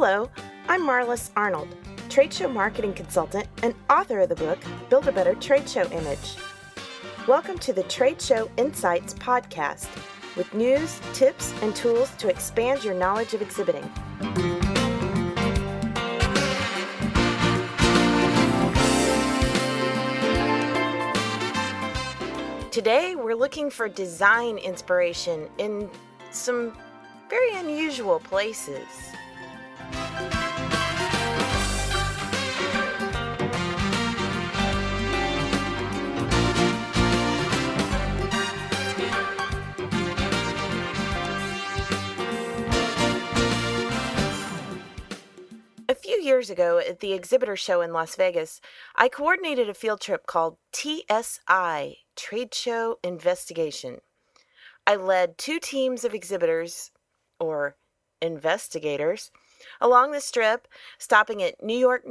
Hello, I'm Marlis Arnold, trade show marketing consultant and author of the book, Build a Better Trade Show Image. Welcome to the Trade Show Insights podcast with news, tips, and tools to expand your knowledge of exhibiting. Today, we're looking for design inspiration in some very unusual places. A few years ago at the EXHIBITOR Show in Las Vegas, I coordinated a field trip called TSI, Trade Show Investigation. I led 2 teams of exhibitors, or investigators, along the Strip, stopping at New York,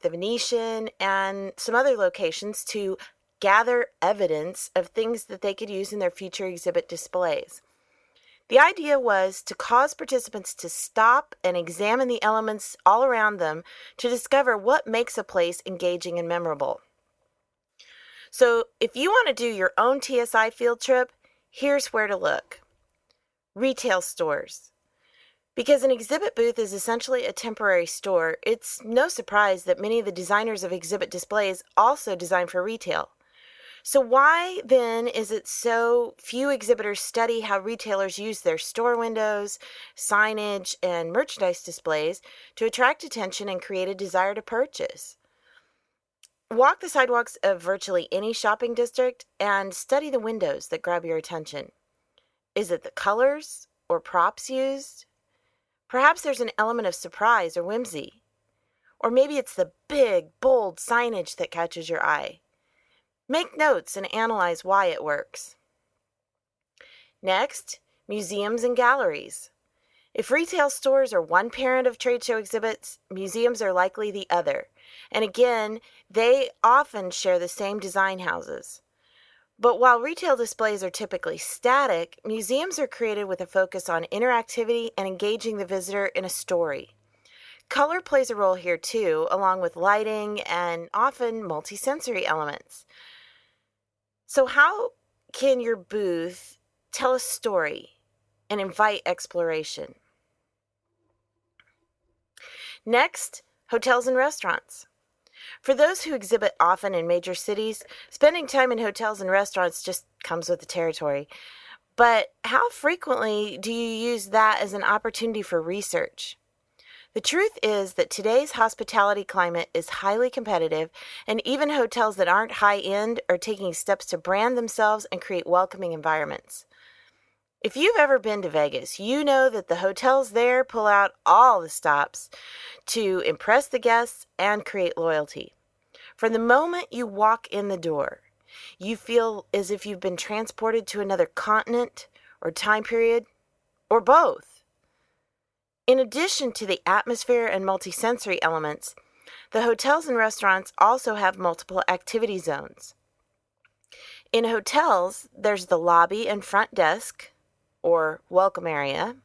the Venetian, and some other locations to gather evidence of things that they could use in their future exhibit displays. The idea was to cause participants to stop and examine the elements all around them to discover what makes a place engaging and memorable. So if you want to do your own TSI field trip, here's where to look. Retail stores. Because an exhibit booth is essentially a temporary store, it's no surprise that many of the designers of exhibit displays also design for retail. So why, then, is it so few exhibitors study how retailers use their store windows, signage, and merchandise displays to attract attention and create a desire to purchase? Walk the sidewalks of virtually any shopping district and study the windows that grab your attention. Is it the colors or props used? Perhaps there's an element of surprise or whimsy. Or maybe it's the big, bold signage that catches your eye. Make notes and analyze why it works. Next, museums and galleries. If retail stores are one parent of trade show exhibits, museums are likely the other. And again, they often share the same design houses. But while retail displays are typically static, museums are created with a focus on interactivity and engaging the visitor in a story. Color plays a role here too, along with lighting and often multisensory elements. So how can your booth tell a story and invite exploration? Next, hotels and restaurants. For those who exhibit often in major cities, spending time in hotels and restaurants just comes with the territory. But how frequently do you use that as an opportunity for research? The truth is that today's hospitality climate is highly competitive, and even hotels that aren't high-end are taking steps to brand themselves and create welcoming environments. If you've ever been to Vegas, you know that the hotels there pull out all the stops to impress the guests and create loyalty. From the moment you walk in the door, you feel as if you've been transported to another continent or time period, or both. In addition to the atmosphere and multisensory elements, the hotels and restaurants also have multiple activity zones. In hotels, there's the lobby and front desk, or welcome area,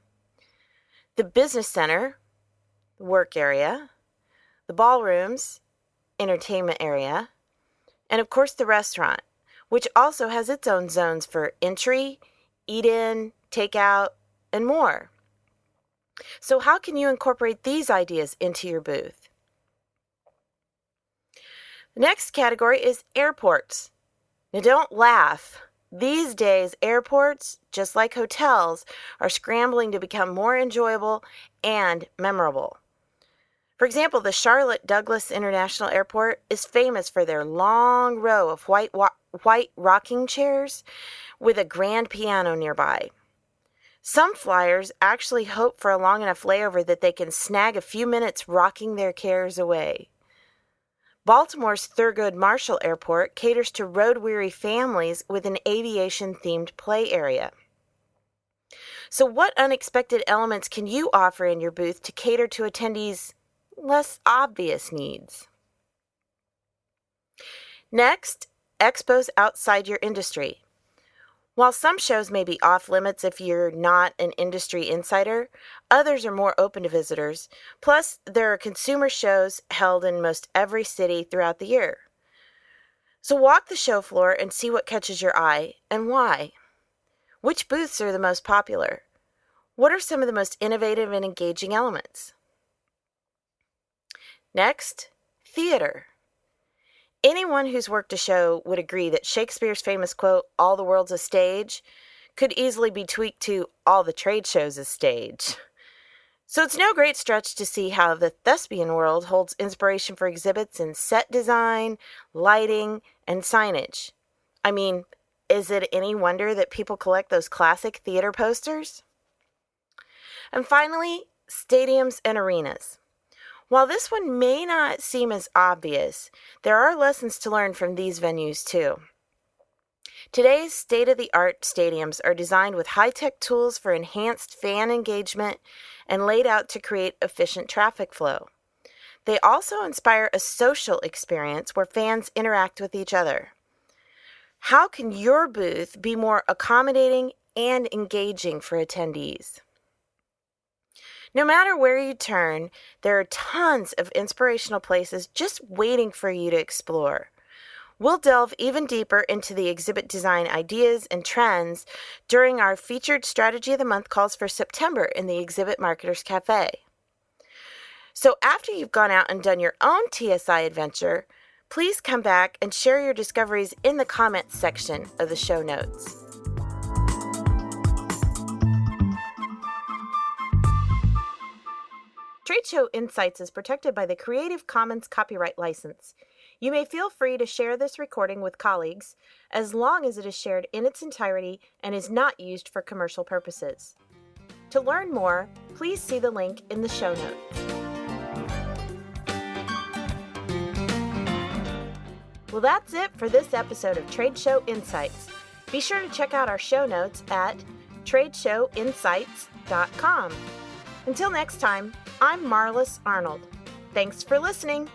the business center, work area, the ballrooms, entertainment area, and of course the restaurant, which also has its own zones for entry, eat-in, takeout, and more. So how can you incorporate these ideas into your booth? The next category is airports. Now don't laugh. These days, airports, just like hotels, are scrambling to become more enjoyable and memorable. For example, the Charlotte Douglas International Airport is famous for their long row of white rocking chairs with a grand piano nearby. Some flyers actually hope for a long enough layover that they can snag a few minutes rocking their cares away. Baltimore's Thurgood Marshall Airport caters to road-weary families with an aviation-themed play area. So what unexpected elements can you offer in your booth to cater to attendees' less obvious needs? Next, expos outside your industry. While some shows may be off limits if you're not an industry insider, others are more open to visitors. Plus, there are consumer shows held in most every city throughout the year. So walk the show floor and see what catches your eye and why. Which booths are the most popular? What are some of the most innovative and engaging elements? Next, theater. Anyone who's worked a show would agree that Shakespeare's famous quote, "All the world's a stage," could easily be tweaked to "all the trade shows a stage." So it's no great stretch to see how the thespian world holds inspiration for exhibits in set design, lighting, and signage. I mean, is it any wonder that people collect those classic theater posters? And finally, stadiums and arenas. While this one may not seem as obvious, there are lessons to learn from these venues too. Today's state-of-the-art stadiums are designed with high-tech tools for enhanced fan engagement and laid out to create efficient traffic flow. They also inspire a social experience where fans interact with each other. How can your booth be more accommodating and engaging for attendees? No matter where you turn, there are tons of inspirational places just waiting for you to explore. We'll delve even deeper into the exhibit design ideas and trends during our featured Strategy of the Month calls for September in the Exhibit Marketers Cafe. So after you've gone out and done your own TSI adventure, please come back and share your discoveries in the comments section of the show notes. Trade Show Insights is protected by the Creative Commons copyright license. You may feel free to share this recording with colleagues as long as it is shared in its entirety and is not used for commercial purposes. To learn more, please see the link in the show notes. Well, that's it for this episode of Trade Show Insights. Be sure to check out our show notes at tradeshowinsights.com. Until next time, I'm Marlis Arnold. Thanks for listening.